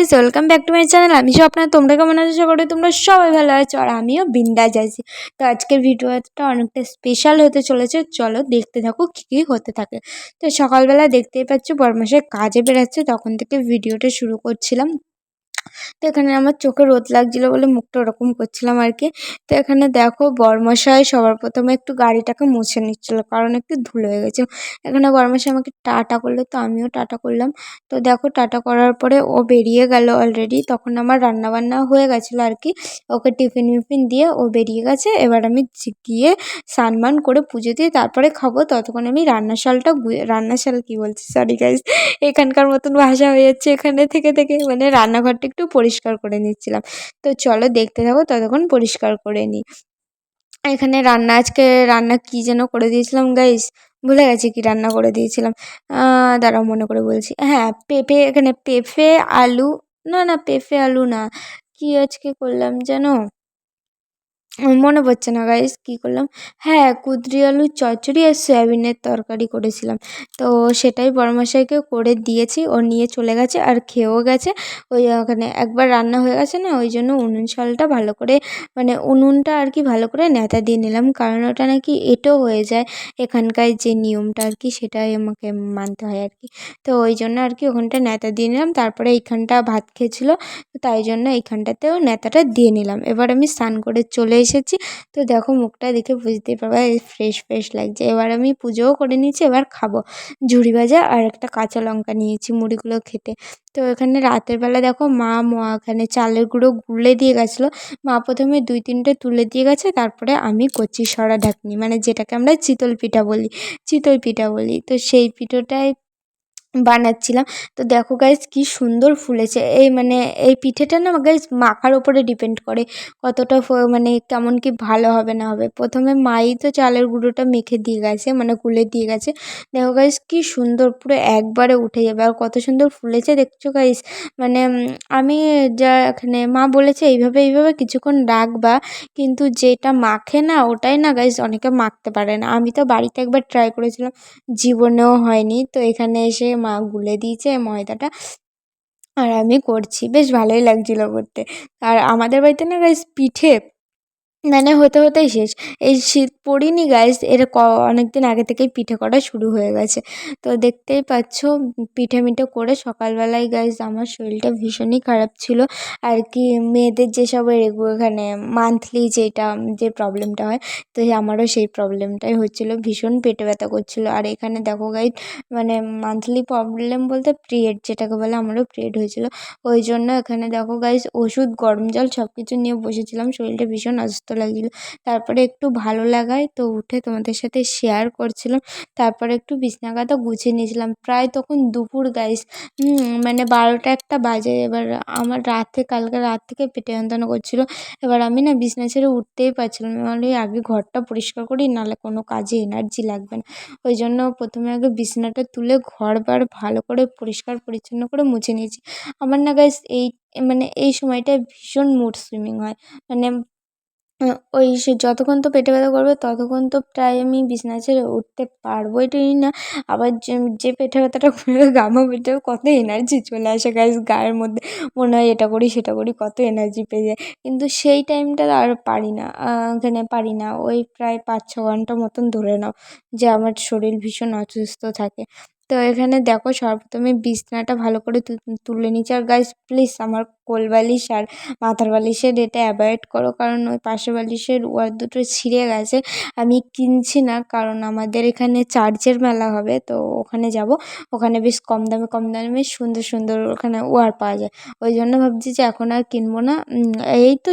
Guys, welcome back to my channel. আমি আপনার তোমরা কেমন আছো? আশা করি তোমরা সবাই ভালো আছো আর আমিও বিন্দাস আছি। তো আজকের ভিডিওটা অনেকটা স্পেশাল হতে চলেছে, চলো দেখতে থাকো কী কী হতে থাকে। তো সকালবেলা দেখতেই পাচ্ছ বরমাসের কাজে বেরাচ্ছে, তখন থেকে ভিডিওটা শুরু করছিলাম। তো এখানে আমার চোখে রোদ লাগছিলো বলে মুখটা ওরকম করছিলাম আর কি। তো এখানে দেখো বরমশাই সবার প্রথমে একটু গাড়িটাকে মুছে নিচ্ছিলো, কারণ একটু ধুলো হয়ে গেছে। এখানে বরমশাই আমাকে টাটা করলো, তো আমিও টাটা করলাম। তো দেখো টাটা করার পরে ও বেরিয়ে গেল অলরেডি। তখন আমার রান্নাবান্না হয়ে গেছিলো আর কি। ওকে টিফিন মিফিন দিয়ে ও বেরিয়ে গেছে। এবার আমি গিয়ে স্নান করে পুজো দিয়ে তারপরে খাবো। ততক্ষণ আমি রান্নাশাল কি বলছি, সরি গাইজ, এখানকার মতন ভাষা হয়ে যাচ্ছে এখানে থেকে থেকে, মানে রান্নাঘরটা একটু পরিষ্কার করে নিচ্ছিলাম। তো চলো দেখতে থাকো, ততক্ষণ পরিষ্কার করে নিই। এখানে আজকে রান্না কি যেন করে দিয়েছিলাম গাইস, ভুলে গেছি কি রান্না করে দিয়েছিলাম। দাঁড়াও মনে করে বলছি। হ্যাঁ, এখানে পেঁপে আলু, না পেঁপে আলু না, কি আজকে করলাম যেন মনে পড়ছে না গাইস, কী করলাম। হ্যাঁ, কুঁদরি আলুর চচ্চড়ি আর সয়াবিনের তরকারি করেছিলাম। তো সেটাই বড়মশাইকে করে দিয়েছি, ও নিয়ে চলে গেছে আর খেয়েও গেছে। ওই ওখানে একবার রান্না হয়ে গেছে না, ওই জন্য উনুন শালটা ভালো করে, মানে উনুনটা আর কি ভালো করে ন্যাতা দিয়ে নিলাম, কারণ ওটা নাকি এঁটো হয়ে যায়। এখানকার যে নিয়মটা আর কি সেটাই আমাকে মানতে হয় আর কি। তো ওই জন্য আর কি ওখানটা ন্যাতা দিয়ে নিলাম। তারপরে এইখানটা ভাত খেয়েছিল, তাই জন্য এইখানটাতেও ন্যাতাটা দিয়ে নিলাম। এবার আমি স্নান করে চলে এসেছি। তো দেখো মুখটা দেখে বুঝতেই পারবে ফ্রেশ ফ্রেশ লাগছে। এবার আমি পুজোও করে নিয়েছি, এবার খাবো। ঝুড়ি ভাজা আর একটা কাঁচা লঙ্কা নিয়েছি মুড়িগুলো খেতে। তো এখানে রাতের বেলা দেখো মা এখানে চালের গুঁড়ো গুলে দিয়ে গেছিলো। মা প্রথমে 2-3টে তুলে দিয়ে গেছে, তারপরে আমি কচি সরা ঢাকনি, মানে যেটাকে আমরা চিতল পিঠা বলি, তো সেই পিঠোটাই বানাচ্ছিলাম। তো দেখো গাইজ কি সুন্দর ফুলেছে। এই পিঠেটা না গাইজ মাখার ওপরে ডিপেন্ড করে কতটা মানে কেমন কি ভালো হবে না হবে। প্রথমে মাই তো চালের গুঁড়োটা মেখে দিয়ে গেছে, মানে গুলে দিয়ে গেছে। দেখো গাইজ কি সুন্দর, পুরো একবারে উঠে যাবে। আর কত সুন্দর ফুলেছে দেখছো গাইজ। মানে আমি যা এখানে মা বলেছে এইভাবে কিছুক্ষণ রাখবা, কিন্তু যেটা মাখে না ওটাই না গাইজ অনেকে মাখতে পারে না। আমি তো বাড়িতে একবার ট্রাই করেছিলাম, জীবনেও হয়নি। তো এখানে এসে মা গুলে দিয়েছে ময়দাটা, আর আমি করছি, বেশ ভালোই লাগছিল করতে। আর আমাদের বাড়িতে না গাইস পিঠে মানে হতেই শেষ। এই শীত পড়েনি গাইস, অনেক দিন আগে থেকেই পিঠে করা শুরু হয়ে গেছে। তো দেখতেই পাচ্ছ পিঠে মিঠে করে সকালবেলায় গাইস আমার শরীরটা ভীষণই খারাপ ছিল আর কি। মেয়েদের যেসব এখানে মান্থলি যে প্রবলেমটা হয়, তো আমারও সেই প্রবলেমটাই হচ্ছিলো, ভীষণ পেটে ব্যথা করছিলো। আর এখানে দেখো গাইস, মানে মান্থলি প্রবলেম বলতে পিরিয়ড যেটাকে বলে, আমারও পিরিয়ড হয়েছিল। ওই জন্য এখানে দেখো গাইস ওষুধ গরম জল সব কিছু নিয়ে বসেছিলাম, শরীরটা ভীষণ অসুস্থ লাগছিলো। তারপরে একটু ভালো লাগায় তো উঠে তোমাদের সাথে শেয়ার করছিলাম। তারপরে একটু বিছনা কাঁথা গুছিয়ে নিয়েছিলাম। প্রায় তখন দুপুর গাইস, মানে 12টা-1টা বাজে। এবার আমার কালকে রাত থেকে পেটে যন্ত্রণা করছিলো। এবার আমি না বিছনা ছেড়ে উঠতেই পারছিলাম না। আমি আগে ঘরটা পরিষ্কার করি, নাহলে কোনো কাজে এনার্জি লাগবে না। ওই জন্য প্রথমে আগে বিছানাটা তুলে ঘর-বার ভালো করে পরিষ্কার পরিচ্ছন্ন করে মুছে নিয়েছি। আমার না গাইস এই সময়টায় ভীষণ মুড সুইং হয়। মানে ওই যতক্ষণ তো পেটে ব্যথা করবে ততক্ষণ তো প্রায় আমি বিছানা ছেড়ে উঠতে পারবোই না। আবার যে পেটে ব্যথাটা করবে ঘামাবেতেও কত এনার্জি চলে আসে গাইস গায়ের মধ্যে। মনে হয় এটা করি সেটা করি, কত এনার্জি পেয়ে যায়। কিন্তু সেই টাইমটা আর পারি না, পারি না। ওই প্রায় 5-6 ঘন্টা মতন ধরে নাও যে আমার শরীর ভীষণ অসুস্থ থাকে। তো এখানে দেখো সর্বপ্রথমে বিছানাটা ভালো করে তুলে নিচ্ছি। আর গাইস প্লিজ আমার কোল বালিশ আর মাথার বালিশের এটা অ্যাভয়েড করো, কারণ ওই পাশের বালিশের ওয়ার দুটো ছিঁড়ে গেছে। আমি কিনছি না, কারণ আমাদের এখানে চার্চের মেলা হবে, তো ওখানে যাব। ওখানে বেশ কম দামে সুন্দর ওখানে ওয়ার পাওয়া যায়। ওই জন্য ভাবছি যে এখন আর কিনবো না। এই তো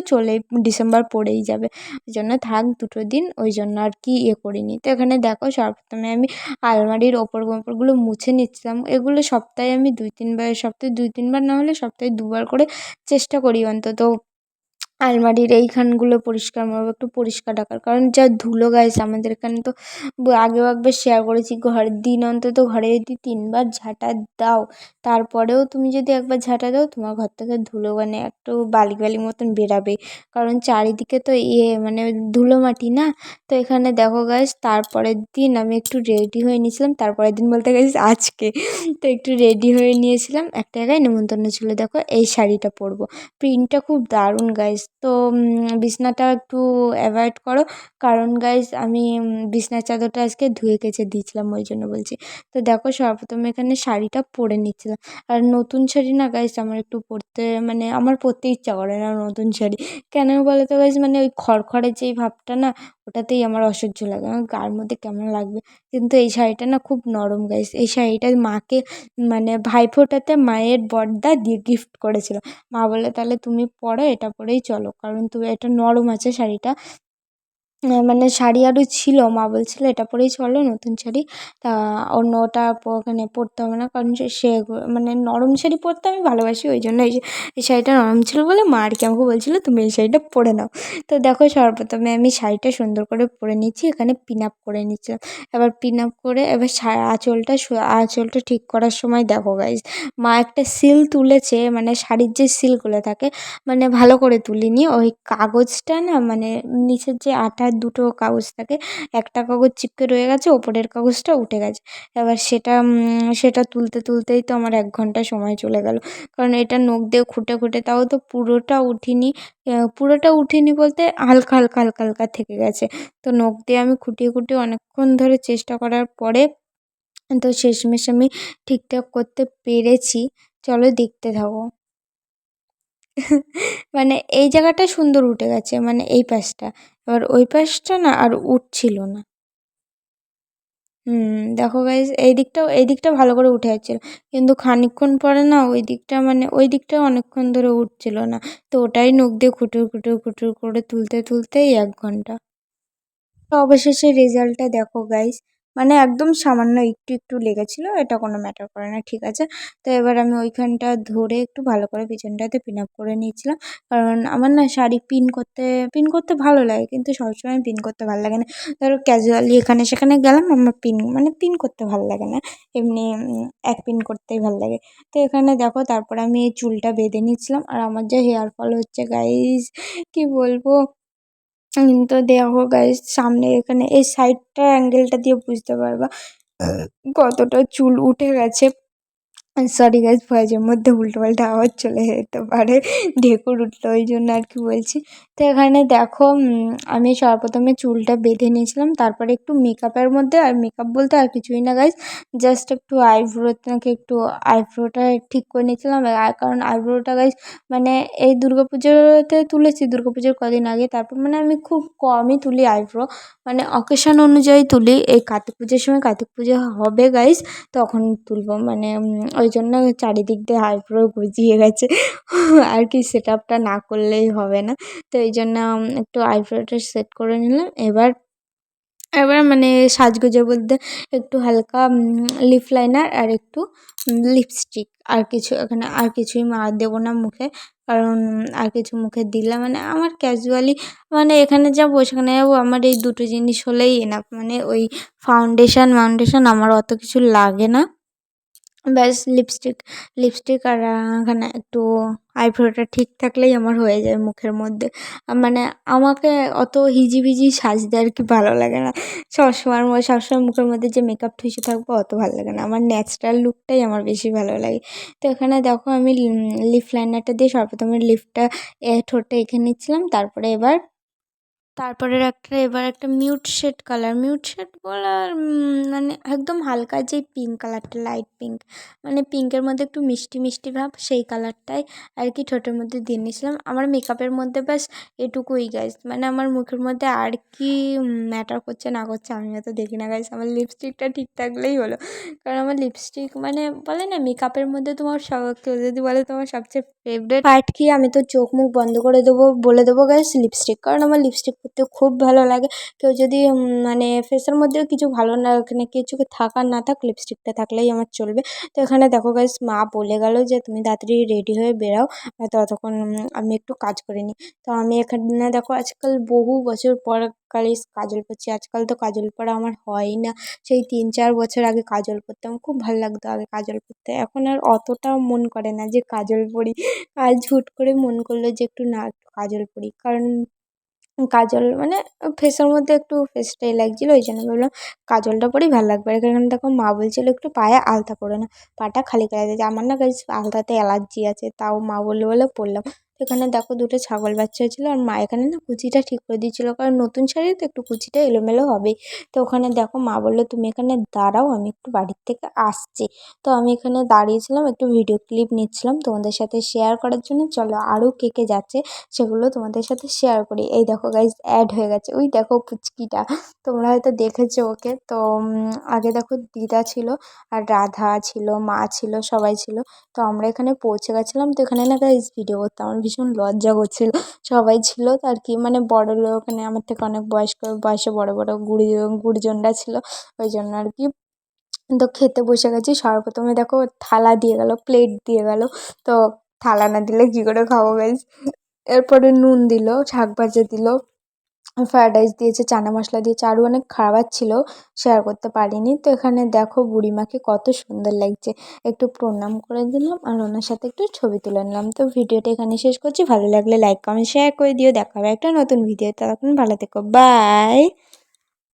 ডিসেম্বর পড়েই যাবে, ওই জন্য থাক 2টো দিন, ওই জন্য আর কি করিনি। তো এখানে দেখো সর্বপ্রথমে আমি আলমারির ওপরগুলো মুছে নিচ্ছিলাম। এগুলো সপ্তাহে আমি 2-3 বার, সপ্তাহে 2-3 বার না হলে সপ্তাহে 2 বার করে চেষ্টা করি অন্তত আলমারির এইখানগুলো পরিষ্কার মারবো, একটু পরিষ্কার রাখার, কারণ যা ধুলো গাইস আমাদের এখানে তো আগেও একবার শেয়ার করেছি, ঘরের দিন অন্তত ঘরে যদি 3বার ঝাঁটা দাও, তারপরেও তুমি যদি একবার ঝাঁটা দাও তোমার ঘর থেকে ধুলো মানে একটু বালি বালি মতন বেরাবে, কারণ চারিদিকে তো মানে ধুলো মাটি না। তো এখানে দেখো গাইস, তারপরের দিন আমি একটু রেডি হয়ে নিয়েছিলাম, তারপরের দিন বলতে গাইস আজকে। তো একটু রেডি হয়ে নিয়েছিলাম, একটা জায়গায় নেমন্তন্ন ছিল, দেখো এই শাড়িটা পরবো, প্রিন্টটা খুব দারুণ গাইস। তো বিছনাটা একটু অ্যাভয়েড করো, কারণ গাইস আমি বিছনার চাদরটা আজকে ধুয়ে কেচে দিয়েছিলাম, ওই জন্য বলছি। তো দেখো সর্বপ্রথমে এখানে শাড়িটা পরে নিচ্ছিলাম, আর নতুন শাড়ি না গাইস আমার একটু পরতে মানে আমার পরতে ইচ্ছা করে না নতুন শাড়ি। কেন বলো তো গাইস, মানে ওই খড়খড়ে যেই ভাবটা না, ওটাতেই আমার অসহ্য লাগে, আমার গার মধ্যে কেমন লাগবে। কিন্তু এই শাড়িটা না খুব নরম গাইস, এই শাড়িটা মাকে মানে ভাইফোঁটাতে মায়ের বড়দা দিয়ে গিফট করেছিল। মা বলে তাহলে তুমি পরো, এটা পরেই চলো, কারণ তুমি এটা নরম আছে শাড়িটা। মানে শাড়ি আরও ছিল, মা বলছিল এটা পরেই চলো নতুন শাড়ি, তা অন্যটা মানে পরতে হবে না, কারণ সে মানে নরম শাড়ি পরতে আমি ভালোবাসি, ওই জন্য এই শাড়িটা নরম ছিল বলে মা আর কি আমাকে বলছিল তুমি এই শাড়িটা পরে নাও। তো দেখো সর্বপ্রথমে আমি শাড়িটা সুন্দর করে পরে নিচ্ছি, এখানে পিন আপ করে নিচ্ছিলাম। এবার পিন আপ করে এবার আঁচলটা ঠিক করার সময় দেখো গাইজ, মা একটা সিল তুলেছে, মানে শাড়ির যে সিলগুলো থাকে মানে ভালো করে তুলিনি, ওই কাগজটা না মানে নিচের যে আঠার দুটো কাগজ থাকে, একটা কাগজ চিপকে রয়ে গেছে, ওপরের কাগজটা উঠে গেছে। এবার সেটা তুলতে তুলতেই তো আমার 1 ঘন্টা সময় চলে গেল, কারণ এটা নখ দিয়ে খুঁটে খুঁটে তাও তো পুরোটা উঠিনি বলতে হালকা হালকা হালকা হালকা থেকে গেছে। তো নখ দিয়ে আমি খুঁটিয়ে খুঁটিয়ে অনেকক্ষণ ধরে চেষ্টা করার পরে তো শেষমেশ আমি ঠিকঠাক করতে পেরেছি। চলো দেখতে থাকো। মানে এই জায়গাটা সুন্দর উঠে গেছে, মানে এই পাশটা, এবার ওই পাশটা না আর উঠছিল না। দেখো গাইজ এই দিকটা ভালো করে উঠে যাচ্ছিল, কিন্তু খানিকক্ষণ পরে না ওই দিকটা মানে ওই দিকটা অনেকক্ষণ ধরে উঠছিল না। তো ওটাই নখ দিয়ে খুঁটুর খুঁটুর খুঁটুর করে তুলতে তুলতেই 1 ঘন্টা। তো অবশেষে রেজাল্টটা দেখো গাইস, মানে একদম সামান্য একটু একটু লেগেছিল, এটা কোনো ম্যাটার করে না, ঠিক আছে। তো এবার আমি ওইখানটা ধরে একটু ভালো করে পিছনটাতে পিন আপ করে নিয়েছিলাম, কারণ আমার না শাড়ি পিন করতে ভালো লাগে, কিন্তু সবসময় পিন করতে ভালো লাগে না। ধরো ক্যাজুয়ালি এখানে সেখানে গেলাম, আমার পিন করতে ভালো লাগে না, এমনি এক পিন করতেই ভালো লাগে। তো এখানে দেখো তারপরে আমি এই চুলটা বেঁধে নিচ্ছিলাম, আর আমার যে হেয়ার ফল হচ্ছে গাইস, কি বলবো। তো দেখো গাইস সামনে এখানে এই সাইডটা অ্যাঙ্গেলটা দিয়ে বুঝতে পারবা কতটা চুল উঠে গেছে। সরি গাইস, ভয়েসের মধ্যে উল্টোপাল্টা আওয়াজ চলে যেতে পারে, ঢেকুর উঠলো ওই জন্য আর কি বলছি। তো এখানে দেখো আমি সর্বপ্রথমে চুলটা বেঁধে নিয়েছিলাম, তারপরে একটু মেকআপের মধ্যে, আর মেকআপ বলতে আর কিছুই না গাইস, জাস্ট একটু আইব্রোটা ঠিক করে নিয়েছিলাম। কারণ আইব্রোটা গাইস মানে এই দুর্গাপুজোতে তুলেছি, দুর্গাপুজোর কদিন আগে, তারপর মানে আমি খুব কমই তুলি আইব্রো, মানে অকেশন অনুযায়ী তুলি। এই কার্তিক পুজোর সময় কার্তিক পুজো হবে গাইস, তখন তুলবো, মানে ওই জন্য চারিদিক দিয়ে আইব্রো গজিয়ে গেছে আর কি, সেট আপটা না করলেই হবে না। তো এই জন্য একটু আইব্রোটা সেট করে নিলাম। এবার এবার মানে সাজগোজে বলতে একটু হালকা লিপ লাইনার আর একটু লিপস্টিক, আর কিছু এখানে আর কিছুই দেবো না মুখে, কারণ আর কিছু মুখে দিলে মানে আমার ক্যাজুয়ালি মানে এখানে যাবো সেখানে যাবো, আমার এই দুটো জিনিস হলেই এনাফ, মানে ওই ফাউন্ডেশন আমার অত কিছু লাগে না, ব্যাস লিপস্টিক আর এখানে একটু আইব্রোটা ঠিক থাকলেই আমার হয়ে যায় মুখের মধ্যে। মানে আমাকে অত হিজিবিজি সাজতে আর কি ভালো লাগে না, সবসময় মুখের মধ্যে যে মেকআপ ঠুসে থাকবো অত ভালো লাগে না, আমার ন্যাচারাল লুকটাই আমার বেশি ভালো লাগে। তো এখানে দেখো আমি লিপ লাইনারটা দিয়ে সর্বপ্রথমে লিপটা ঠোঁটে এঁকে নিচ্ছিলাম, এবার একটা মিউট শেড বলার মানে একদম হালকা যে পিঙ্ক কালারটা, লাইট পিঙ্ক, মানে পিঙ্কের মধ্যে একটু মিষ্টি মিষ্টি ভাব, সেই কালারটাই আর কি ঠোঁটের মধ্যে দিয়ে নিয়েছিলাম। আমার মেকআপের মধ্যে ব্যাস এটুকুই গাইস, মানে আমার মুখের মধ্যে আর কি ম্যাটার করছে না করছে আমি অত দেখি না গাইস, আমার লিপস্টিকটা ঠিক থাকলেই হলো। কারণ আমার লিপস্টিক মানে বলে না মেকআপের মধ্যে তোমার কেউ যদি বলে তোমার সবচেয়ে ফেভারিট পার্ট কি, আমি তো চোখ মুখ বন্ধ করে দেবো, বলে দেবো গাইস লিপস্টিক, কারণ আমার লিপস্টিক করতে খুব ভালো লাগে। কেউ যদি মানে ফেসের মধ্যেও কিছু ভালো না মানে কিছু থাকার না থাক লিপস্টিকটা থাকলেই আমার চলবে। তো এখানে দেখো গাইস মা বলে গেল যে তুমি তাড়াতাড়ি রেডি হয়ে বেরাও, ততক্ষণ আমি একটু কাজ করে নিই। তো আমি এখানে দেখো আজকাল বহু বছর পর গাইস কাজল পরছি। আজকাল তো কাজল পরা আমার হয়ই না। সেই 3-4 বছর আগে কাজল পরতাম, খুব ভাল লাগতো আগে কাজল পরতে। এখন আর অতটাও মন করে না যে কাজল পরি। আজ হুট করে মন করলো যে একটু না একটু কাজল পরি, কারণ কাজল মানে ফেসের মধ্যে একটু ফেসটাই লাগছিল, ওই জন্য ভাবলাম কাজলটা পরেই ভালো লাগবে। আর এখানে দেখো মা বলছিল একটু পায়ে আলতা পরে না, পাটা খালি করে দিয়েছে। আমার না গাইস আলতাতে অ্যালার্জি আছে, তাও মা বললো বলে পরলাম। এখানে দেখো দুটো ছাগল বাচ্চা হয়েছিল, আর মা এখানে না কুচিটা ঠিক করে দিচ্ছিল, কারণ নতুন শাড়ি তো একটু কুচিটা এলোমেলো হবেই। তো ওখানে দেখো মা বললো তুমি এখানে দাঁড়াও, আমি একটু বাড়ির থেকে আসছি। তো আমি এখানে দাঁড়িয়েছিলাম, একটু ভিডিও ক্লিপ নিচ্ছিলাম তোমাদের সাথে শেয়ার করার জন্য। চলো আরও কে কে যাচ্ছে সেগুলো তোমাদের সাথে শেয়ার করি। এই দেখো গাইজ অ্যাড হয়ে গেছে, ওই দেখো পুচকিটা, তোমরা হয়তো দেখেছো ওকে। তো আগে দেখো দিদা ছিল, আর রাধা ছিল, মা ছিল, সবাই ছিল। তো আমরা এখানে পৌঁছে গেছিলাম। তো এখানে না গাইজ ভিডিও করতে আমার ভীষণ লজ্জা করছিল। সবাই ছিল তো আর কি, মানে বড় লোক, মানে আমার থেকে অনেক বয়স্ক, বয়সে বড় বড় গুরুজনরা ছিল, ওই জন্য আর কি। তো খেতে বসে গেছি। সর্বপ্রথমে দেখো থালা দিয়ে গেল, প্লেট দিয়ে গেল। তো থালা না দিলে কী করে খাবো গাইজ। এরপরে নুন দিল, শাক ভাজা দিল, ফ্রায়েড রাইস দিয়েছে, চানা মশলা দিয়েছে, আরও অনেক খাবার ছিল, শেয়ার করতে পারিনি। তো এখানে দেখো বুড়িমাকে কত সুন্দর লাগছে, একটু প্রণাম করে দিলাম আর ওনার সাথে একটু ছবি তুলে নিলাম। তো ভিডিওটা এখানে শেষ করছি, ভালো লাগলে লাইক কমেন্ট শেয়ার করে দিও। দেখা হবে একটা নতুন ভিডিও, ততক্ষণ ভালো থেকো, বাই।